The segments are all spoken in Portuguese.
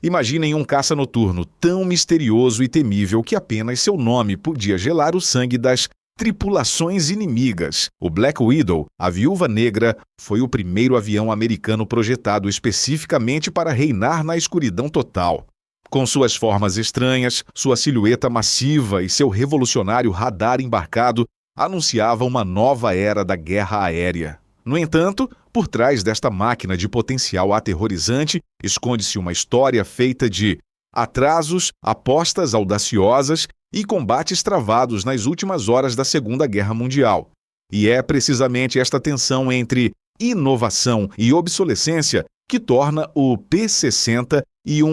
Imaginem um caça noturno tão misterioso e temível que apenas seu nome podia gelar o sangue das tripulações inimigas. O Black Widow, a Viúva Negra, foi o primeiro avião americano projetado especificamente para reinar na escuridão total. Com suas formas estranhas, sua silhueta massiva e seu revolucionário radar embarcado anunciavam uma nova era da guerra aérea. No entanto, por trás desta máquina de potencial aterrorizante, esconde-se uma história feita de atrasos, apostas audaciosas e combates travados nas últimas horas da Segunda Guerra Mundial. E é precisamente esta tensão entre inovação e obsolescência que torna o P-60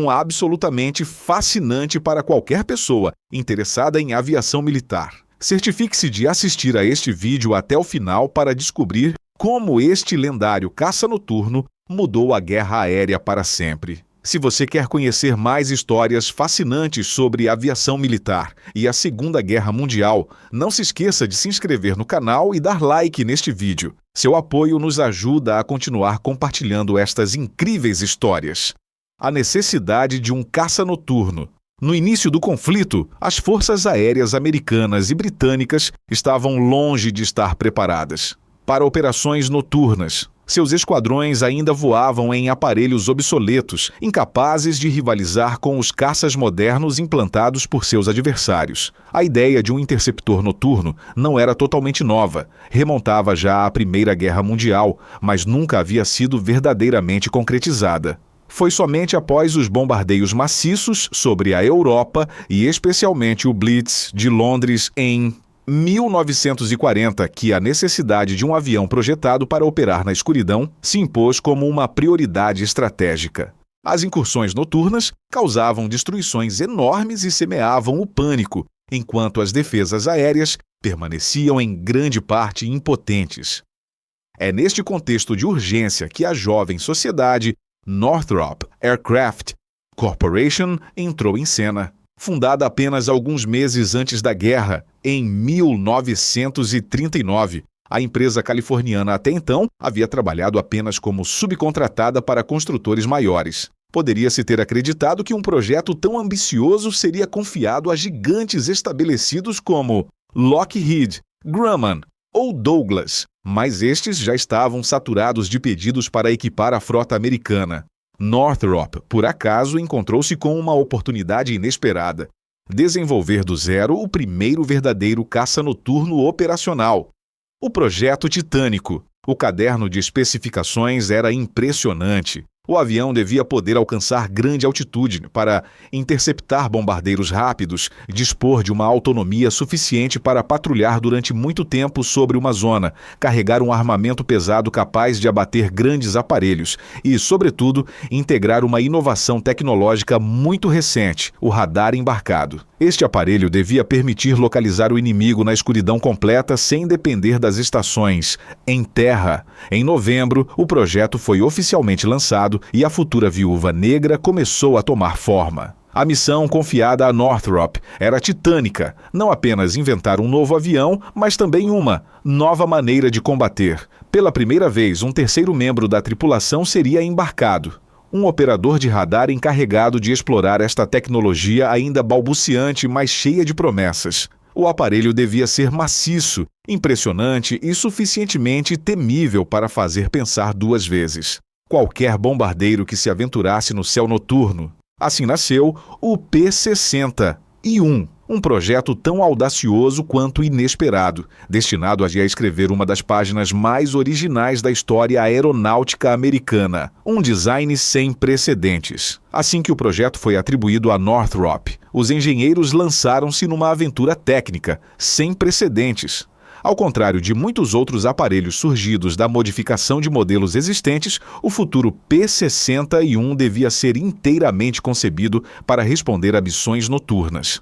absolutamente fascinante para qualquer pessoa interessada em aviação militar. Certifique-se de assistir a este vídeo até o final para descobrir como este lendário caça noturno mudou a guerra aérea para sempre. Se você quer conhecer mais histórias fascinantes sobre aviação militar e a Segunda Guerra Mundial, não se esqueça de se inscrever no canal e dar like neste vídeo. Seu apoio nos ajuda a continuar compartilhando estas incríveis histórias. A necessidade de um caça noturno. No início do conflito, as forças aéreas americanas e britânicas estavam longe de estar preparadas para operações noturnas. Seus esquadrões ainda voavam em aparelhos obsoletos, incapazes de rivalizar com os caças modernos implantados por seus adversários. A ideia de um interceptor noturno não era totalmente nova, remontava já à Primeira Guerra Mundial, mas nunca havia sido verdadeiramente concretizada. Foi somente após os bombardeios maciços sobre a Europa e especialmente o Blitz de Londres em 1940 que a necessidade de um avião projetado para operar na escuridão se impôs como uma prioridade estratégica. As incursões noturnas causavam destruições enormes e semeavam o pânico, enquanto as defesas aéreas permaneciam em grande parte impotentes. É neste contexto de urgência que a jovem sociedade Northrop Aircraft Corporation entrou em cena. Fundada apenas alguns meses antes da guerra, em 1939, a empresa californiana até então havia trabalhado apenas como subcontratada para construtores maiores. Poderia-se ter acreditado que um projeto tão ambicioso seria confiado a gigantes estabelecidos como Lockheed, Grumman ou Douglas, mas estes já estavam saturados de pedidos para equipar a frota americana. Northrop, por acaso, encontrou-se com uma oportunidade inesperada: desenvolver do zero o primeiro verdadeiro caça noturno operacional. O projeto Titânico. O caderno de especificações era impressionante. O avião devia poder alcançar grande altitude para interceptar bombardeiros rápidos, dispor de uma autonomia suficiente para patrulhar durante muito tempo sobre uma zona, carregar um armamento pesado capaz de abater grandes aparelhos e, sobretudo, integrar uma inovação tecnológica muito recente, o radar embarcado. Este aparelho devia permitir localizar o inimigo na escuridão completa sem depender das estações em terra. Em novembro, o projeto foi oficialmente lançado e a futura Viúva Negra começou a tomar forma. A missão confiada a Northrop era titânica: não apenas inventar um novo avião, mas também uma nova maneira de combater. Pela primeira vez, um terceiro membro da tripulação seria embarcado. Um operador de radar encarregado de explorar esta tecnologia ainda balbuciante, mas cheia de promessas. O aparelho devia ser maciço, impressionante e suficientemente temível para fazer pensar duas vezes qualquer bombardeiro que se aventurasse no céu noturno. Assim nasceu o P-60 um projeto tão audacioso quanto inesperado, destinado a escrever uma das páginas mais originais da história aeronáutica americana, um design sem precedentes. Assim que o projeto foi atribuído a Northrop, os engenheiros lançaram-se numa aventura técnica sem precedentes. Ao contrário de muitos outros aparelhos surgidos da modificação de modelos existentes, o futuro P-60 devia ser inteiramente concebido para responder a missões noturnas.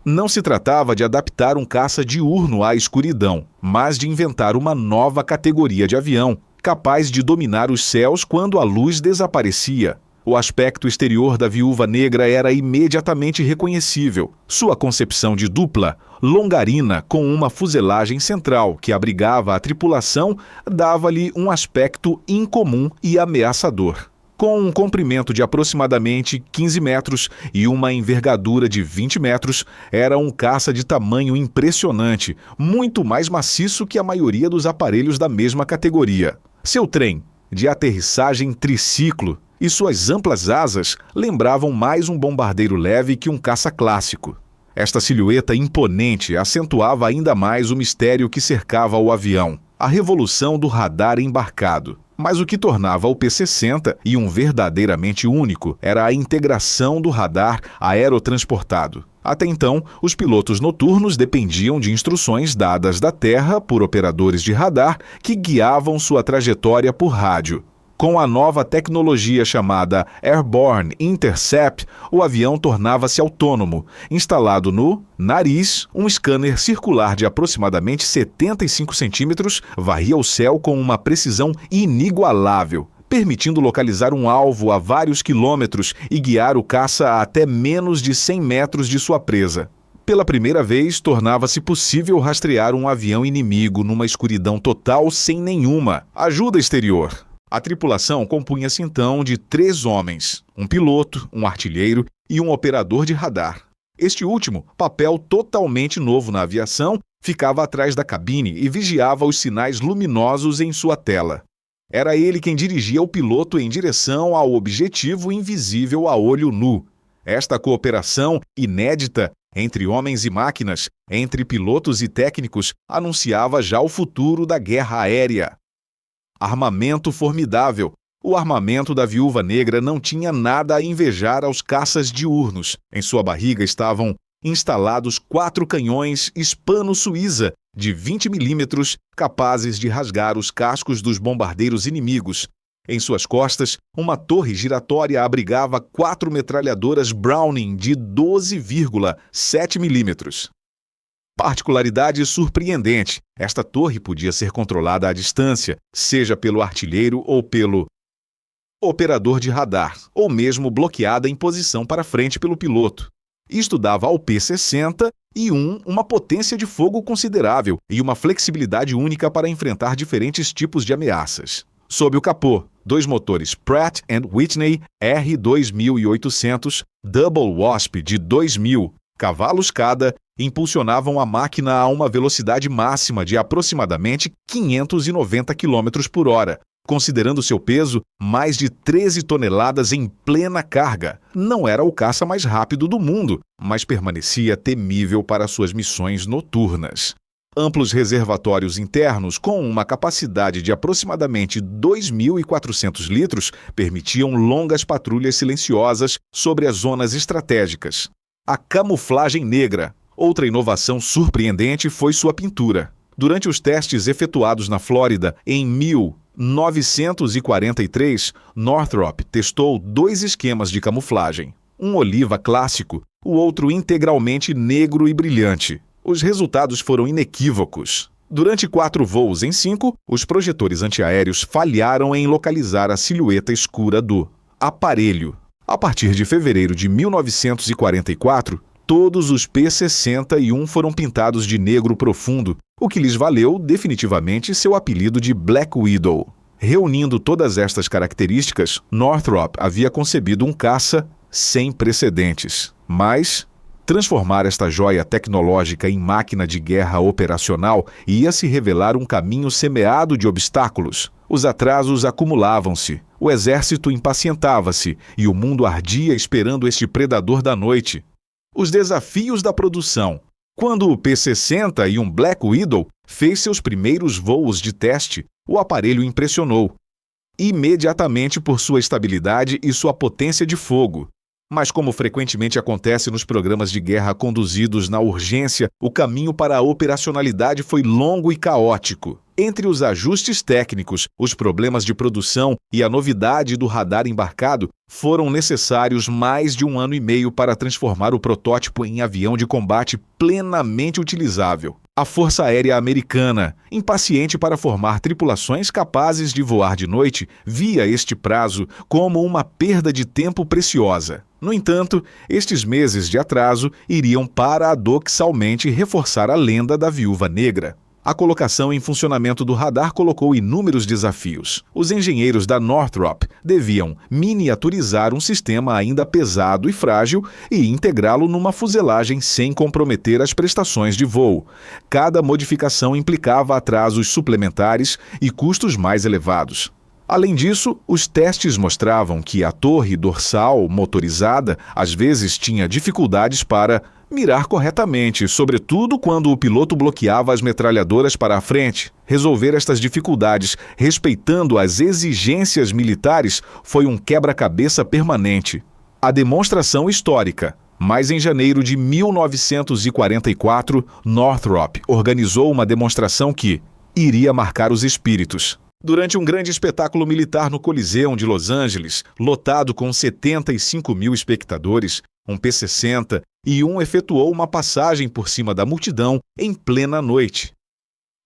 Não se tratava de adaptar um caça diurno à escuridão, mas de inventar uma nova categoria de avião, capaz de dominar os céus quando a luz desaparecia. O aspecto exterior da Viúva Negra era imediatamente reconhecível. Sua concepção de dupla, longarina com uma fuselagem central que abrigava a tripulação, dava-lhe um aspecto incomum e ameaçador. Com um comprimento de aproximadamente 15 metros e uma envergadura de 20 metros, era um caça de tamanho impressionante, muito mais maciço que a maioria dos aparelhos da mesma categoria. Seu trem, de aterrissagem triciclo, e suas amplas asas lembravam mais um bombardeiro leve que um caça clássico. Esta silhueta imponente acentuava ainda mais o mistério que cercava o avião, a revolução do radar embarcado. Mas o que tornava o P-60 e um verdadeiramente único era a integração do radar aerotransportado. Até então, os pilotos noturnos dependiam de instruções dadas da terra por operadores de radar que guiavam sua trajetória por rádio. Com a nova tecnologia chamada Airborne Intercept, o avião tornava-se autônomo, instalado no nariz, um scanner circular de aproximadamente 75 centímetros varria o céu com uma precisão inigualável, permitindo localizar um alvo a vários quilômetros e guiar o caça a até menos de 100 metros de sua presa. Pela primeira vez, tornava-se possível rastrear um avião inimigo numa escuridão total sem nenhuma ajuda exterior. A tripulação compunha-se então de 3 homens, um piloto, um artilheiro e um operador de radar. Este último, papel totalmente novo na aviação, ficava atrás da cabine e vigiava os sinais luminosos em sua tela. Era ele quem dirigia o piloto em direção ao objetivo invisível a olho nu. Esta cooperação inédita entre homens e máquinas, entre pilotos e técnicos, anunciava já o futuro da guerra aérea. Armamento formidável. O armamento da Viúva Negra não tinha nada a invejar aos caças diurnos. Em sua barriga estavam instalados 4 canhões Hispano-Suiza de 20 milímetros, capazes de rasgar os cascos dos bombardeiros inimigos. Em suas costas, uma torre giratória abrigava 4 metralhadoras Browning de 12,7 milímetros. Particularidade surpreendente, esta torre podia ser controlada à distância, seja pelo artilheiro ou pelo operador de radar, ou mesmo bloqueada em posição para frente pelo piloto. Isto dava ao P-60 e uma potência de fogo considerável e uma flexibilidade única para enfrentar diferentes tipos de ameaças. Sob o capô, 2 motores Pratt & Whitney R2800 Double Wasp de 2.000 cavalos cada impulsionavam a máquina a uma velocidade máxima de aproximadamente 590 km por hora, considerando seu peso, mais de 13 toneladas em plena carga. Não era o caça mais rápido do mundo, mas permanecia temível para suas missões noturnas. Amplos reservatórios internos, com uma capacidade de aproximadamente 2.400 litros, permitiam longas patrulhas silenciosas sobre as zonas estratégicas. A camuflagem negra. Outra inovação surpreendente foi sua pintura. Durante os testes efetuados na Flórida em 1943, Northrop testou 2 esquemas de camuflagem. Um oliva clássico, o outro integralmente negro e brilhante. Os resultados foram inequívocos. Durante 4 voos em 5, os projetores antiaéreos falharam em localizar a silhueta escura do aparelho. A partir de fevereiro de 1944, todos os P-61 foram pintados de negro profundo, o que lhes valeu definitivamente seu apelido de Black Widow. Reunindo todas estas características, Northrop havia concebido um caça sem precedentes. Mas transformar esta joia tecnológica em máquina de guerra operacional ia se revelar um caminho semeado de obstáculos. Os atrasos acumulavam-se, o exército impacientava-se e o mundo ardia esperando este predador da noite. Os desafios da produção. Quando o P-60 e um Black Widow fez seus primeiros voos de teste, o aparelho impressionou. Imediatamente por sua estabilidade e sua potência de fogo. Mas como frequentemente acontece nos programas de guerra conduzidos na urgência, o caminho para a operacionalidade foi longo e caótico. Entre os ajustes técnicos, os problemas de produção e a novidade do radar embarcado, foram necessários mais de 1 ano e meio para transformar o protótipo em avião de combate plenamente utilizável. A Força Aérea Americana, impaciente para formar tripulações capazes de voar de noite, via este prazo como uma perda de tempo preciosa. No entanto, estes meses de atraso iriam paradoxalmente reforçar a lenda da Viúva Negra. A colocação em funcionamento do radar colocou inúmeros desafios. Os engenheiros da Northrop deviam miniaturizar um sistema ainda pesado e frágil e integrá-lo numa fuselagem sem comprometer as prestações de voo. Cada modificação implicava atrasos suplementares e custos mais elevados. Além disso, os testes mostravam que a torre dorsal motorizada às vezes tinha dificuldades para mirar corretamente, sobretudo quando o piloto bloqueava as metralhadoras para a frente. Resolver estas dificuldades, respeitando as exigências militares, foi um quebra-cabeça permanente. A demonstração histórica. Mas em janeiro de 1944, Northrop organizou uma demonstração que iria marcar os espíritos. Durante um grande espetáculo militar no Coliseu de Los lotado com 75 mil espectadores, um P-60-1 efetuou uma passagem por cima da multidão em plena noite.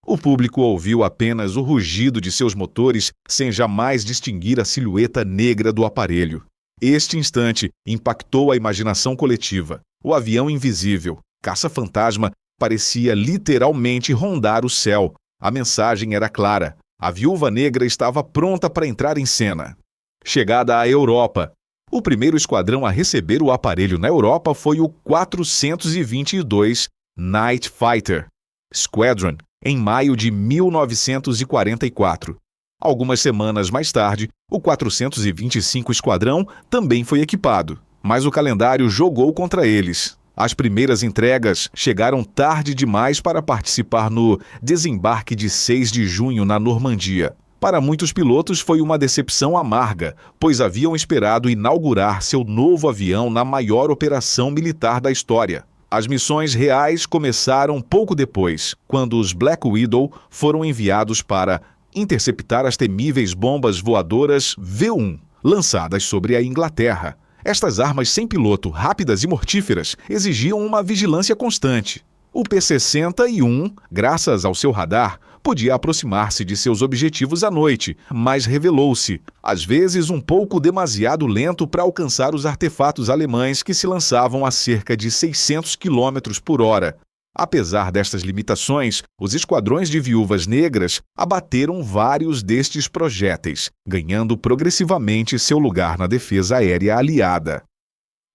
O público ouviu apenas o rugido de seus motores sem jamais distinguir a silhueta negra do aparelho. Este instante impactou a imaginação coletiva. O avião invisível, caça-fantasma, parecia literalmente rondar o céu. A mensagem era clara. A Viúva Negra estava pronta para entrar em cena. Chegada à Europa. O primeiro esquadrão a receber o aparelho na Europa foi o 422 Night Fighter Squadron, em maio de 1944. Algumas semanas mais tarde, o 425 Esquadrão também foi equipado, mas o calendário jogou contra eles. As primeiras entregas chegaram tarde demais para participar no desembarque de 6 de junho na Normandia. Para muitos pilotos foi uma decepção amarga, pois haviam esperado inaugurar seu novo avião na maior operação militar da história. As missões reais começaram pouco depois, quando os Black Widow foram enviados para interceptar as temíveis bombas voadoras V-1, lançadas sobre a Inglaterra. Estas armas sem piloto, rápidas e mortíferas, exigiam uma vigilância constante. O P-60-1, graças ao seu radar, podia aproximar-se de seus objetivos à noite, mas revelou-se, às vezes, um pouco demasiado lento para alcançar os artefatos alemães que se lançavam a cerca de 600 km por hora. Apesar destas limitações, os esquadrões de Viúvas Negras abateram vários destes projéteis, ganhando progressivamente seu lugar na defesa aérea aliada.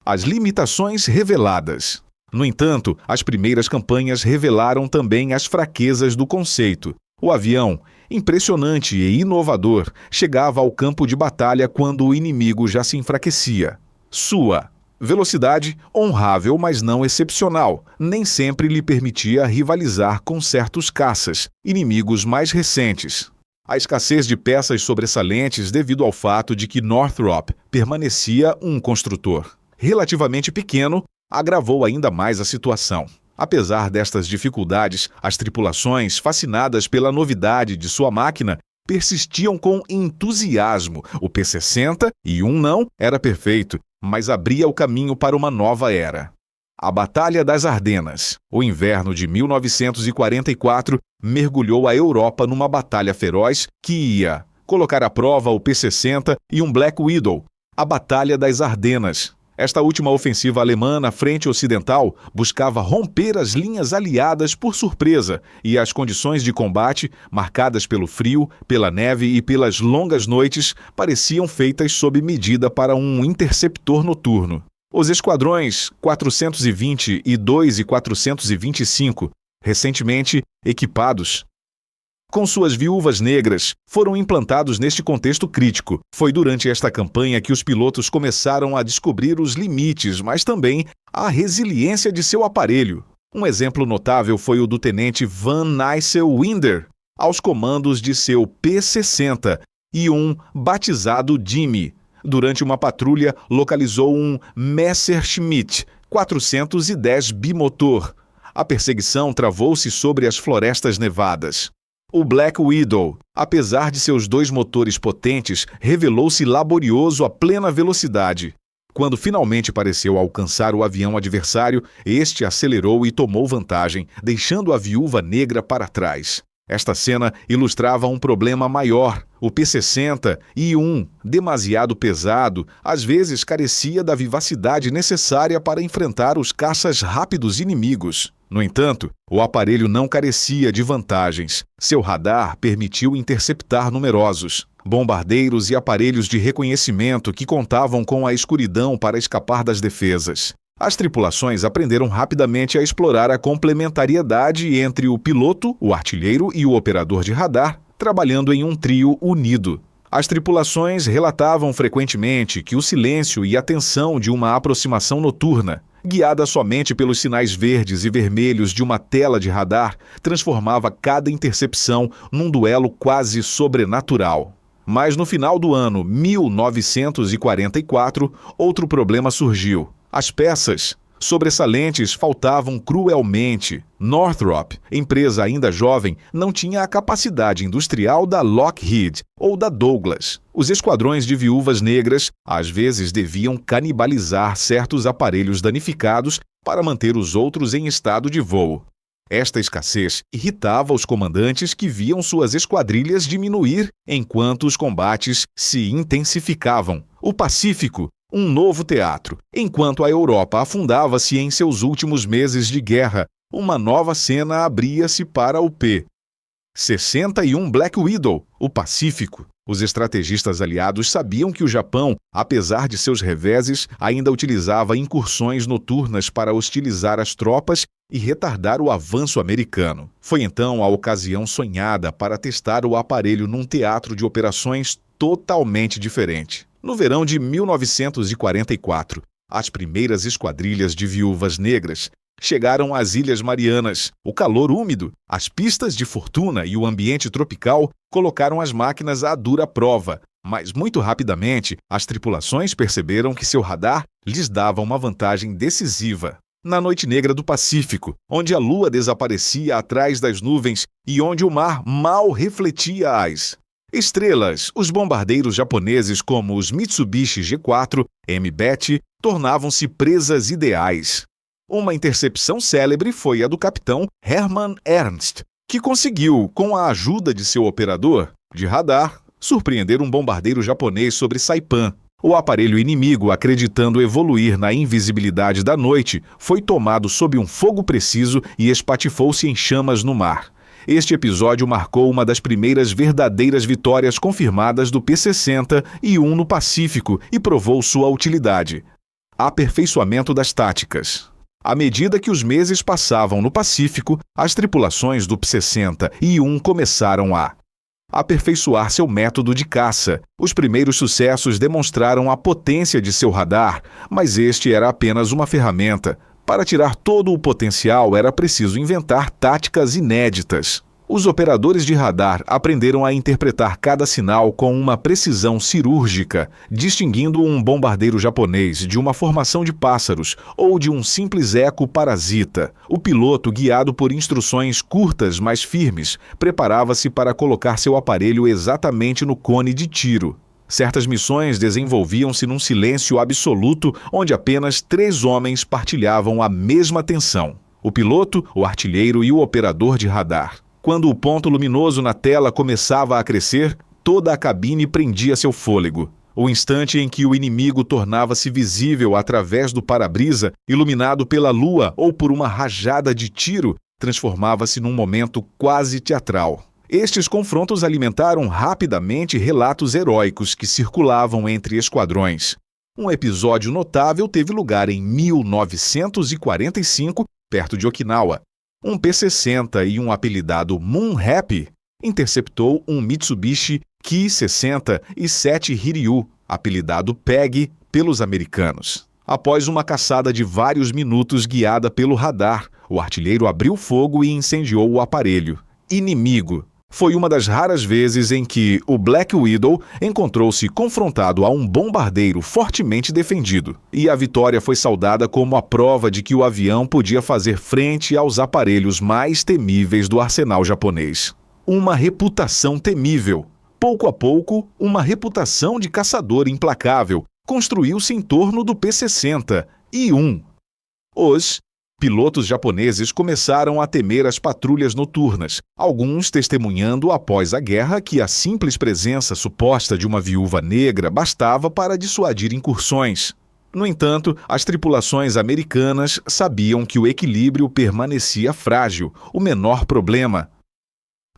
As limitações reveladas. No entanto, as primeiras campanhas revelaram também as fraquezas do conceito. O avião, impressionante e inovador, chegava ao campo de batalha quando o inimigo já se enfraquecia. Sua velocidade, honrável mas não excepcional, nem sempre lhe permitia rivalizar com certos caças, inimigos mais recentes. A escassez de peças sobressalentes devido ao fato de que Northrop permanecia um construtor relativamente pequeno, agravou ainda mais a situação. Apesar destas dificuldades, as tripulações, fascinadas pela novidade de sua máquina, persistiam com entusiasmo. O P-60-1 não era perfeito, mas abria o caminho para uma nova era. A Batalha das Ardenas. O inverno de 1944 mergulhou a Europa numa batalha feroz que ia colocar à prova o P-60 e um Black Widow. A Batalha das Ardenas. Esta última ofensiva alemã na frente ocidental buscava romper as linhas aliadas por surpresa e as condições de combate, marcadas pelo frio, pela neve e pelas longas noites, pareciam feitas sob medida para um interceptor noturno. Os esquadrões 422 e 425, recentemente equipados, com suas viúvas negras, foram implantados neste contexto crítico. Foi durante esta campanha que os pilotos começaram a descobrir os limites, mas também a resiliência de seu aparelho. Um exemplo notável foi o do tenente Van Nysel-Winder, aos comandos de seu P-60, e um batizado Jimmy. Durante uma patrulha, localizou um Messerschmitt 410 bimotor. A perseguição travou-se sobre as florestas nevadas. O Black Widow, apesar de seus 2 motores potentes, revelou-se laborioso a plena velocidade. Quando finalmente pareceu alcançar o avião adversário, este acelerou e tomou vantagem, deixando a Viúva Negra para trás. Esta cena ilustrava um problema maior. O P-60I-1, demasiado pesado, às vezes carecia da vivacidade necessária para enfrentar os caças rápidos inimigos. No entanto, o aparelho não carecia de vantagens. Seu radar permitiu interceptar numerosos bombardeiros e aparelhos de reconhecimento que contavam com a escuridão para escapar das defesas. As tripulações aprenderam rapidamente a explorar a complementariedade entre o piloto, o artilheiro e o operador de radar, trabalhando em um trio unido. As tripulações relatavam frequentemente que o silêncio e a tensão de uma aproximação noturna, guiada somente pelos sinais verdes e vermelhos de uma tela de radar, transformava cada intercepção num duelo quase sobrenatural. Mas no final do ano 1944, outro problema surgiu. As peças sobressalentes faltavam cruelmente. Northrop, empresa ainda jovem, não tinha a capacidade industrial da Lockheed ou da Douglas. Os esquadrões de viúvas negras às vezes deviam canibalizar certos aparelhos danificados para manter os outros em estado de voo. Esta escassez irritava os comandantes que viam suas esquadrilhas diminuir enquanto os combates se intensificavam. O Pacífico, um novo teatro. Enquanto a Europa afundava-se em seus últimos meses de guerra, uma nova cena abria-se para o P-61 Black Widow, o Pacífico. Os estrategistas aliados sabiam que o Japão, apesar de seus reveses, ainda utilizava incursões noturnas para hostilizar as tropas e retardar o avanço americano. Foi então a ocasião sonhada para testar o aparelho num teatro de operações totalmente diferente. No verão de 1944, as primeiras esquadrilhas de viúvas negras chegaram às Ilhas Marianas. O calor úmido, as pistas de fortuna e o ambiente tropical colocaram as máquinas à dura prova, mas muito rapidamente as tripulações perceberam que seu radar lhes dava uma vantagem decisiva. Na noite negra do Pacífico, onde a lua desaparecia atrás das nuvens e onde o mar mal refletia as estrelas, os bombardeiros japoneses como os Mitsubishi G4, M-BET, tornavam-se presas ideais. Uma intercepção célebre foi a do capitão Hermann Ernst, que conseguiu, com a ajuda de seu operador de radar, surpreender um bombardeiro japonês sobre Saipan. O aparelho inimigo, acreditando evoluir na invisibilidade da noite, foi tomado sob um fogo preciso e espatifou-se em chamas no mar. Este episódio marcou uma das primeiras verdadeiras vitórias confirmadas do P-60I-1 no Pacífico e provou sua utilidade. Aperfeiçoamento das táticas. À medida que os meses passavam no Pacífico, as tripulações do P-60I-1 começaram a aperfeiçoar seu método de caça. Os primeiros sucessos demonstraram a potência de seu radar, mas este era apenas uma ferramenta. Para tirar todo o potencial, era preciso inventar táticas inéditas. Os operadores de radar aprenderam a interpretar cada sinal com uma precisão cirúrgica, distinguindo um bombardeiro japonês de uma formação de pássaros ou de um simples eco parasita. O piloto, guiado por instruções curtas, mas firmes, preparava-se para colocar seu aparelho exatamente no cone de tiro. Certas missões desenvolviam-se num silêncio absoluto, onde apenas 3 homens partilhavam a mesma tensão: o piloto, o artilheiro e o operador de radar. Quando o ponto luminoso na tela começava a crescer, toda a cabine prendia seu fôlego. O instante em que o inimigo tornava-se visível através do para-brisa, iluminado pela lua ou por uma rajada de tiro, transformava-se num momento quase teatral. Estes confrontos alimentaram rapidamente relatos heróicos que circulavam entre esquadrões. Um episódio notável teve lugar em 1945, perto de Okinawa. Um P-60I-1 apelidado Moon Happy interceptou um Mitsubishi Ki-60 Hiryu, apelidado PEG pelos americanos. Após uma caçada de vários minutos guiada pelo radar, o artilheiro abriu fogo e incendiou o aparelho inimigo. Foi uma das raras vezes em que o Black Widow encontrou-se confrontado a um bombardeiro fortemente defendido, e a vitória foi saudada como a prova de que o avião podia fazer frente aos aparelhos mais temíveis do arsenal japonês. Uma reputação temível. Pouco a pouco, uma reputação de caçador implacável construiu-se em torno do P-60I-1. Os Pilotos japoneses começaram a temer as patrulhas noturnas, alguns testemunhando após a guerra que a simples presença suposta de uma viúva negra bastava para dissuadir incursões. No entanto, as tripulações americanas sabiam que o equilíbrio permanecia frágil, o menor problema.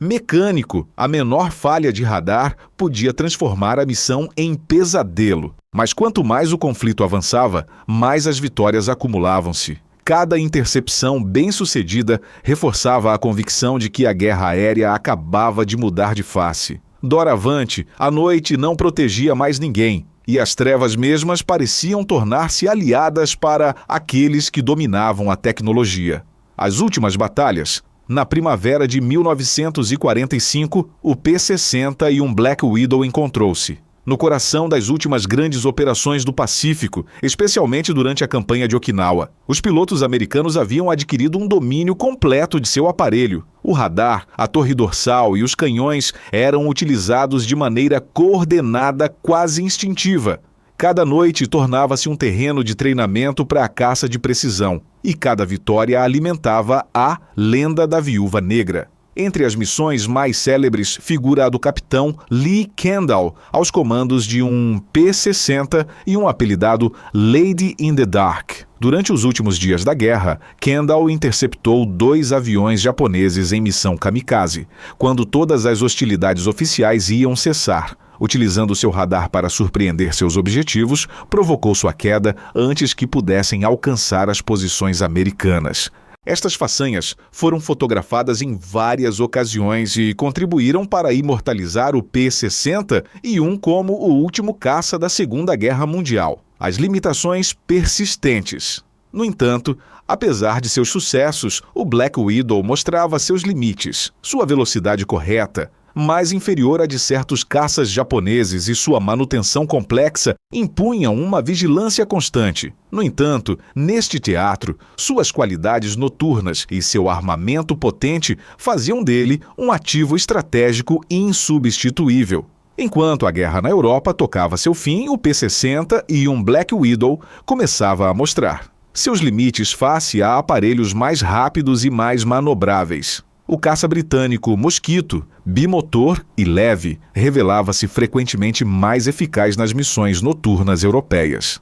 Mecânico, a menor falha de radar podia transformar a missão em pesadelo. Mas quanto mais o conflito avançava, mais as vitórias acumulavam-se. Cada intercepção bem-sucedida reforçava a convicção de que a guerra aérea acabava de mudar de face. Doravante, a noite não protegia mais ninguém, e as trevas mesmas pareciam tornar-se aliadas para aqueles que dominavam a tecnologia. As últimas batalhas. Na primavera de 1945, o P-60 e um Black Widow encontrou-se. No coração das últimas grandes operações do Pacífico, especialmente durante a campanha de Okinawa. Os pilotos americanos haviam adquirido um domínio completo de seu aparelho. O radar, a torre dorsal e os canhões eram utilizados de maneira coordenada, quase instintiva. Cada noite tornava-se um terreno de treinamento para a caça de precisão, e cada vitória alimentava a lenda da viúva negra. Entre as missões mais célebres figura a do capitão Lee Kendall, aos comandos de um P-60 e um apelidado Lady in the Dark. Durante os últimos dias da guerra, Kendall interceptou 2 aviões japoneses em missão kamikaze, quando todas as hostilidades oficiais iam cessar. Utilizando seu radar para surpreender seus objetivos, provocou sua queda antes que pudessem alcançar as posições americanas. Estas façanhas foram fotografadas em várias ocasiões e contribuíram para imortalizar o P-60 e como o último caça da Segunda Guerra Mundial. As limitações persistentes. No entanto, apesar de seus sucessos, o Black Widow mostrava seus limites, sua velocidade correta, mais inferior à de certos caças japoneses, e sua manutenção complexa impunham uma vigilância constante. No entanto, neste teatro, suas qualidades noturnas e seu armamento potente faziam dele um ativo estratégico insubstituível. Enquanto a guerra na Europa tocava seu fim, o P-60 e um Black Widow começava a mostrar seus limites face a aparelhos mais rápidos e mais manobráveis. O caça britânico Mosquito, bimotor e leve, revelava-se frequentemente mais eficaz nas missões noturnas europeias.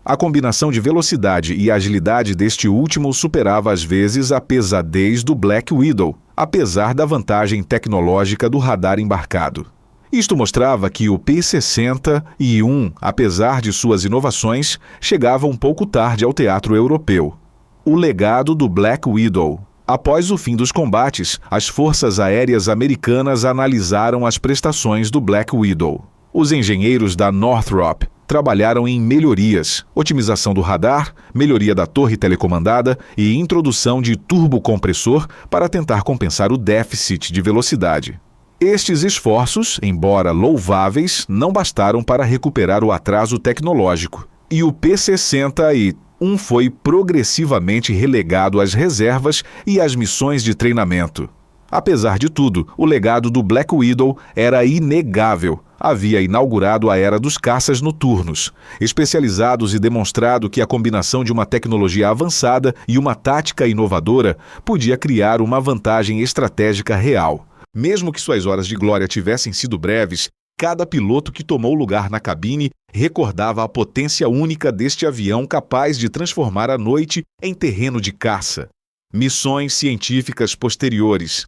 A combinação de velocidade e agilidade deste último superava às vezes a pesadez do Black Widow, apesar da vantagem tecnológica do radar embarcado. Isto mostrava que o P-60 e apesar de suas inovações, chegava um pouco tarde ao teatro europeu. O legado do Black Widow. Após o fim dos combates, as forças aéreas americanas analisaram as prestações do Black Widow. Os engenheiros da Northrop trabalharam em melhorias, otimização do radar, melhoria da torre telecomandada e introdução de turbocompressor para tentar compensar o déficit de velocidade. Estes esforços, embora louváveis, não bastaram para recuperar o atraso tecnológico, e o P-60 foi progressivamente relegado às reservas e às missões de treinamento. Apesar de tudo, o legado do Black Widow era inegável. Havia inaugurado a era dos caças noturnos, especializados, e demonstrado que a combinação de uma tecnologia avançada e uma tática inovadora podia criar uma vantagem estratégica real. Mesmo que suas horas de glória tivessem sido breves, cada piloto que tomou lugar na cabine recordava a potência única deste avião, capaz de transformar a noite em terreno de caça. Missões científicas posteriores.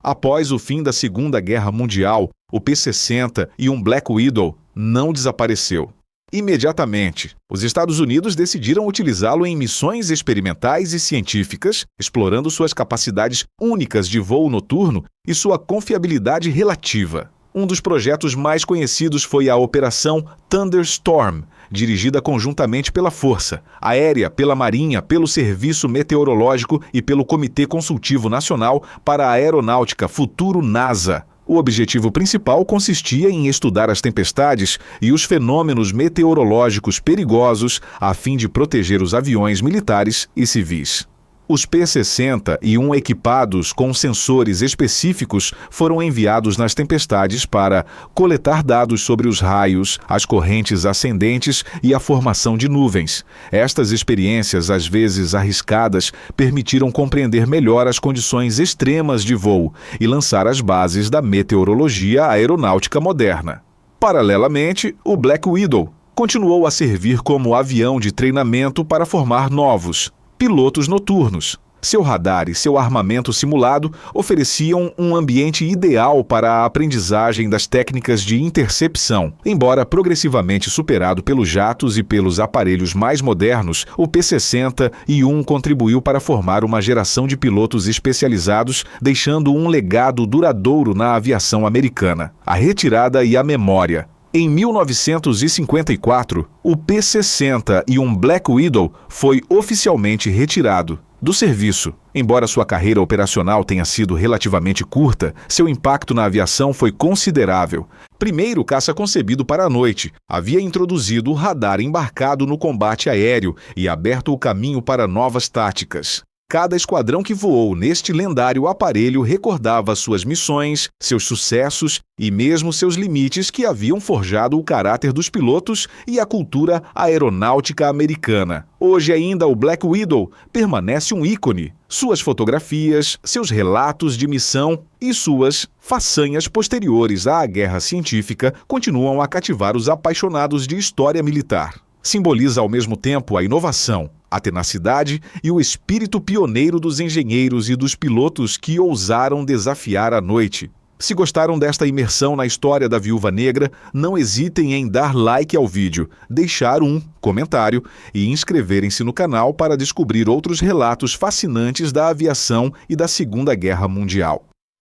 Após o fim da Segunda Guerra Mundial, o P-60 e um Black Widow não desapareceu. Imediatamente, os Estados Unidos decidiram utilizá-lo em missões experimentais e científicas, explorando suas capacidades únicas de voo noturno e sua confiabilidade relativa. Um dos projetos mais conhecidos foi a Operação Thunderstorm, dirigida conjuntamente pela Força Aérea, pela Marinha, pelo Serviço Meteorológico e pelo Comitê Consultivo Nacional para a Aeronáutica, futuro NASA. O objetivo principal consistia em estudar as tempestades e os fenômenos meteorológicos perigosos a fim de proteger os aviões militares e civis. Os P-60 e um equipados com sensores específicos foram enviados nas tempestades para coletar dados sobre os raios, as correntes ascendentes e a formação de nuvens. Estas experiências, às vezes arriscadas, permitiram compreender melhor as condições extremas de voo e lançar as bases da meteorologia aeronáutica moderna. Paralelamente, o Black Widow continuou a servir como avião de treinamento para formar novos pilotos noturnos. Seu radar e seu armamento simulado ofereciam um ambiente ideal para a aprendizagem das técnicas de intercepção. Embora progressivamente superado pelos jatos e pelos aparelhos mais modernos, o P-60-1 contribuiu para formar uma geração de pilotos especializados, deixando um legado duradouro na aviação americana. A retirada e a memória. Em 1954, o P-60 e um Black Widow foi oficialmente retirado do serviço. Embora sua carreira operacional tenha sido relativamente curta, seu impacto na aviação foi considerável. Primeiro caça concebido para a noite, havia introduzido o radar embarcado no combate aéreo e aberto o caminho para novas táticas. Cada esquadrão que voou neste lendário aparelho recordava suas missões, seus sucessos e mesmo seus limites que haviam forjado o caráter dos pilotos e a cultura aeronáutica americana. Hoje ainda o Black Widow permanece um ícone. Suas fotografias, seus relatos de missão e suas façanhas posteriores à guerra científica continuam a cativar os apaixonados de história militar. Simboliza ao mesmo tempo a inovação, a tenacidade e o espírito pioneiro dos engenheiros e dos pilotos que ousaram desafiar a noite. Se gostaram desta imersão na história da Viúva Negra, não hesitem em dar like ao vídeo, deixar um comentário e inscreverem-se no canal para descobrir outros relatos fascinantes da aviação e da Segunda Guerra Mundial.